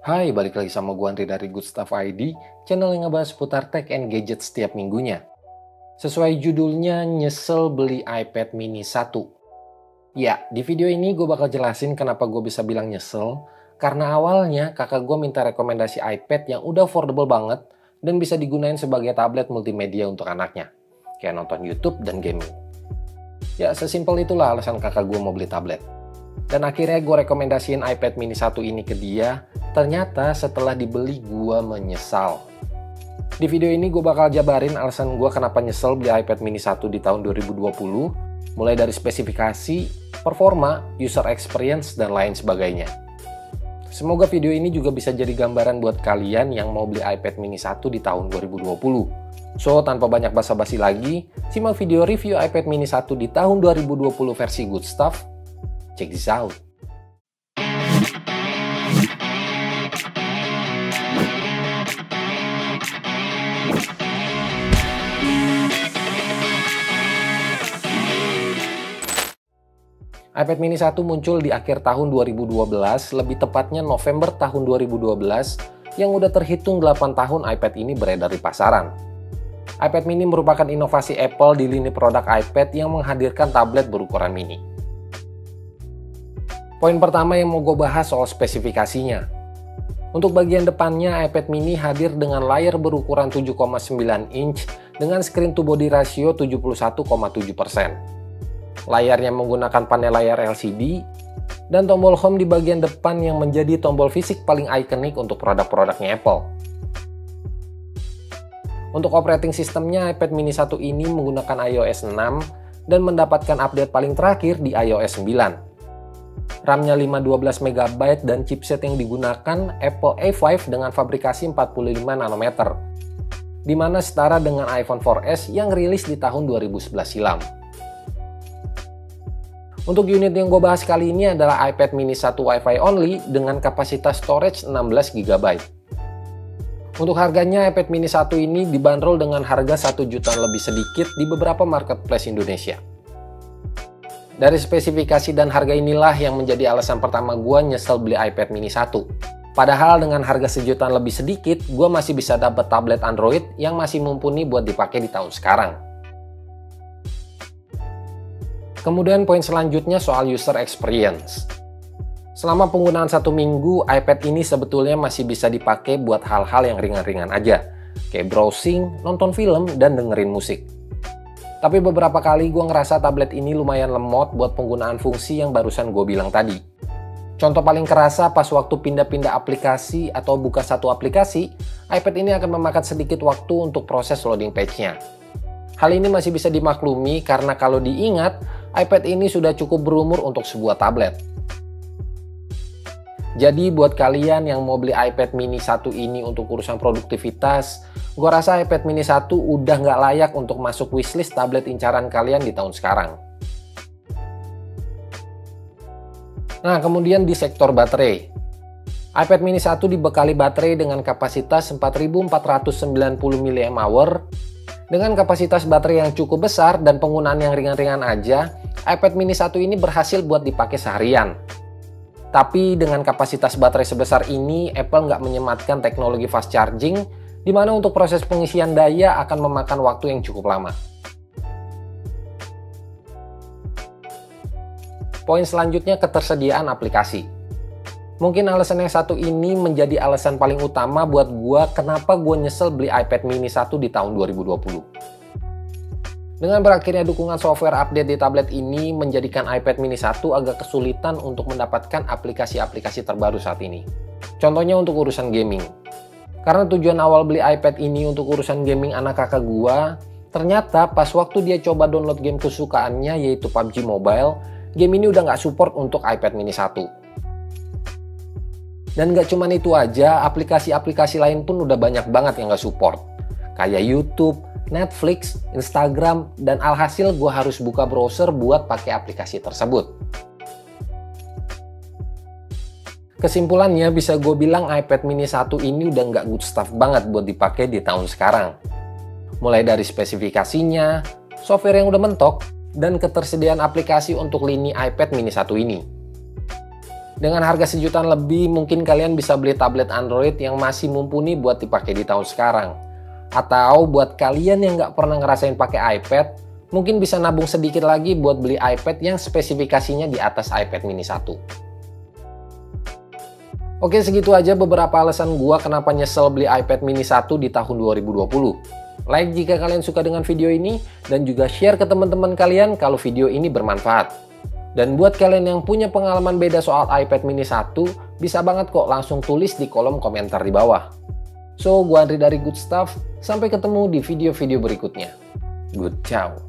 Hai, balik lagi sama gue Andri dari Good Stuff ID, channel yang ngebahas seputar tech and gadget setiap minggunya. Sesuai judulnya, nyesel beli iPad mini 1. Ya, di video ini gue bakal jelasin kenapa gue bisa bilang nyesel, karena awalnya kakak gue minta rekomendasi iPad yang udah affordable banget dan bisa digunain sebagai tablet multimedia untuk anaknya, kayak nonton YouTube dan gaming. Ya, sesimpel itulah alasan kakak gue mau beli tablet. Dan akhirnya gue rekomendasiin iPad mini 1 ini ke dia. Ternyata setelah dibeli gue menyesal. Di video ini gue bakal jabarin alasan gue kenapa nyesel beli iPad mini 1 di tahun 2020. Mulai dari spesifikasi, performa, user experience, dan lain sebagainya. Semoga video ini juga bisa jadi gambaran buat kalian yang mau beli iPad mini 1 di tahun 2020. So, tanpa banyak basa-basi lagi, simak video review iPad mini 1 di tahun 2020 versi Good Stuff. Check this out. iPad mini 1 muncul di akhir tahun 2012, lebih tepatnya November tahun 2012, yang udah terhitung 8 tahun iPad ini beredar di pasaran. iPad mini merupakan inovasi Apple di lini produk iPad yang menghadirkan tablet berukuran mini. Poin pertama yang mau gue bahas soal spesifikasinya. Untuk bagian depannya, iPad mini hadir dengan layar berukuran 7,9 inch dengan screen to body ratio 71,7%. Layarnya menggunakan panel layar LCD, dan tombol home di bagian depan yang menjadi tombol fisik paling ikonik untuk produk-produknya Apple. Untuk operating sistemnya, iPad mini 1 ini menggunakan iOS 6 dan mendapatkan update paling terakhir di iOS 9. RAM-nya 512 MB dan chipset yang digunakan Apple A5 dengan fabrikasi 45 nanometer, di mana setara dengan iPhone 4S yang rilis di tahun 2011 silam. Untuk unit yang gue bahas kali ini adalah iPad mini 1 Wi-Fi only dengan kapasitas storage 16 GB. Untuk harganya, iPad mini 1 ini dibanderol dengan harga 1 jutaan lebih sedikit di beberapa marketplace Indonesia. Dari spesifikasi dan harga inilah yang menjadi alasan pertama gue nyesel beli iPad mini 1. Padahal dengan harga sejutaan lebih sedikit, gue masih bisa dapat tablet Android yang masih mumpuni buat dipakai di tahun sekarang. Kemudian poin selanjutnya soal user experience. Selama penggunaan 1 minggu, iPad ini sebetulnya masih bisa dipakai buat hal-hal yang ringan-ringan aja, kayak browsing, nonton film, dan dengerin musik. Tapi beberapa kali gue ngerasa tablet ini lumayan lemot buat penggunaan fungsi yang barusan gue bilang tadi. Contoh paling kerasa pas waktu pindah-pindah aplikasi atau buka satu aplikasi, iPad ini akan memakan sedikit waktu untuk proses loading page-nya. Hal ini masih bisa dimaklumi karena kalau diingat, iPad ini sudah cukup berumur untuk sebuah tablet. Jadi buat kalian yang mau beli iPad mini 1 ini untuk urusan produktivitas, gue rasa iPad mini 1 udah nggak layak untuk masuk wishlist tablet incaran kalian di tahun sekarang. Nah, kemudian di sektor baterai. iPad mini 1 dibekali baterai dengan kapasitas 4490 mAh. Dengan kapasitas baterai yang cukup besar dan penggunaan yang ringan-ringan aja, iPad mini 1 ini berhasil buat dipakai seharian. Tapi dengan kapasitas baterai sebesar ini, Apple nggak menyematkan teknologi fast charging, di mana untuk proses pengisian daya akan memakan waktu yang cukup lama. Poin selanjutnya, ketersediaan aplikasi. Mungkin alasan yang satu ini menjadi alasan paling utama buat gua kenapa gua nyesel beli iPad mini 1 di tahun 2020. Dengan berakhirnya dukungan software update di tablet ini menjadikan iPad mini 1 agak kesulitan untuk mendapatkan aplikasi-aplikasi terbaru saat ini. Contohnya untuk urusan gaming. Karena tujuan awal beli iPad ini untuk urusan gaming anak kakak gua, ternyata pas waktu dia coba download game kesukaannya yaitu PUBG Mobile, game ini udah nggak support untuk iPad mini 1. Dan nggak cuman itu aja, aplikasi-aplikasi lain pun udah banyak banget yang nggak support. Kayak YouTube, Netflix, Instagram, dan alhasil gue harus buka browser buat pakai aplikasi tersebut. Kesimpulannya bisa gue bilang iPad mini 1 ini udah nggak good stuff banget buat dipakai di tahun sekarang. Mulai dari spesifikasinya, software yang udah mentok, dan ketersediaan aplikasi untuk lini iPad mini 1 ini. Dengan harga sejutaan lebih, mungkin kalian bisa beli tablet Android yang masih mumpuni buat dipakai di tahun sekarang. Atau buat kalian yang nggak pernah ngerasain pakai iPad, mungkin bisa nabung sedikit lagi buat beli iPad yang spesifikasinya di atas iPad mini 1. Oke, segitu aja beberapa alasan gua kenapa nyesel beli iPad mini 1 di tahun 2020. Like jika kalian suka dengan video ini, dan juga share ke teman-teman kalian kalau video ini bermanfaat. Dan buat kalian yang punya pengalaman beda soal iPad mini 1, bisa banget kok langsung tulis di kolom komentar di bawah. So, gua Andri dari Good Stuff, sampai ketemu di video-video berikutnya. Good ciao.